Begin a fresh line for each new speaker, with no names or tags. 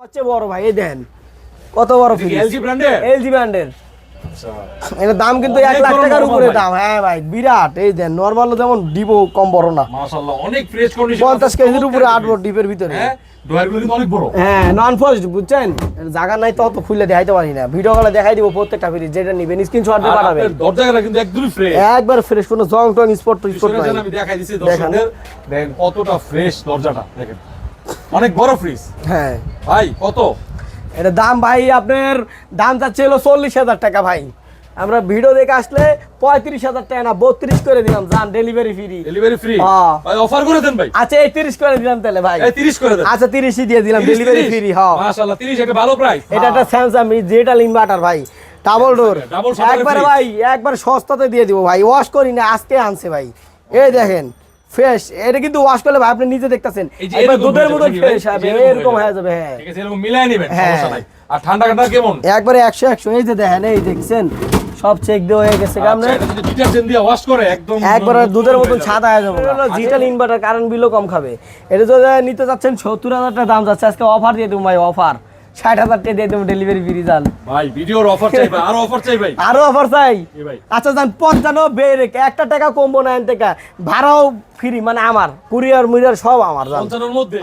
সবচেয়ে বড় ভাই এই দেন কত বড় ফ্রিজ
এলজি ব্র্যান্ডের আচ্ছা
এর দাম কিন্তু 1 লাখ টাকার উপরে দাম। হ্যাঁ ভাই বিরাট এই দেন নরমাল যেমন ডিপ কম বড় না
মাশাআল্লাহ অনেক ফ্রেশ কন্ডিশন
50 কেজির উপরে 8 বড় ডিপের ভিতরে।
হ্যাঁ ডয়ারগুলো কিন্তু অনেক বড়।
হ্যাঁ নন ফস্ট বুঝছেন জায়গা নাই তো অত খুলে দেখাইতে পারি না ভিডিও কলে দেখাই দিব প্রত্যেকটা ফ্রিজ যেটা নিবেন স্ক্রিনশট দিয়ে পাঠাবেন।
আর দরজাটা কিন্তু একদমই ফ্রেশ
একবার ফ্রেশ কোনো জং টং স্পট নাই।
আমি দেখাই দিছি দর্শকদের দেখেন কতটা ফ্রেশ দরজাটা দেখেন অনেক বড় ফ্রিজ।
হ্যাঁ
ভাই কত
এটা দাম ভাই আপনার দাম চাচ্ছিল 40,000 টাকা ভাই আমরা ভিডিও দেখে আসলে 35,000 টাকা না 32 করে দিলাম জান ডেলিভারি ফ্রি।
ডেলিভারি ফ্রি ভাই অফার করে দেন ভাই।
আচ্ছা এই 30 করে দিলাম তাহলে ভাই
এই 30 করে দেন।
আচ্ছা 30ই দিয়ে দিলাম ডেলিভারি ফ্রি। হ্যাঁ
মাশাআল্লাহ 30 একটা ভালো প্রাইস।
এটা একটা স্যামসাং ডিজিটাল ইনভার্টার ভাই ডাবল ডোর একবার ভাই একবার সস্তাতে দিয়ে দিব ভাই ওয়াশ করি না আজকে আনছে ভাই এই দেখেন ফ্রেশ এটা কিন্তু ওয়াশ করলে ভাই আপনি নিজে দেখতাছেন একবার দুধের মতো ফ্রেশ হবে এরকম হয়ে যাবে। হ্যাঁ
ঠিক আছে এরকম মিলাই নেবেন সমস্যা নাই। আর ঠান্ডা ঠান্ডা কেমন
একবারে 100 এই যে দেখেন এই দেখছেন সব চেক দিয়ে হয়ে গেছে কামনে
এটা যদি ডিটারজেন্ট দিয়ে ওয়াশ করে একদম
একবারে দুধের মতো সাদা হয়ে যাবে। ডিজিটাল ইনভার্টার কারেন্ট বিলও কম খাবে। এটা যদি নিতে যাচ্ছেন 70,000 টাকা দাম যাচ্ছে আজকে অফার দিয়ে দেবো ভাই অফার 60,000 টাকা দিয়ে দেবো ডেলিভারি ফ্রি জান
ভাই ভিডিওর অফার চাই ভাই আরো অফার চাই ভাই
আরো অফার চাই।
ভাই
আচ্ছা জান 95 বেরে একটা টাকা কমবো না এন থেকে ভাড়াও ফ্রি মানে আমার কুরিয়ার মুরিয়ার সব আমার জান
55 এর মধ্যে।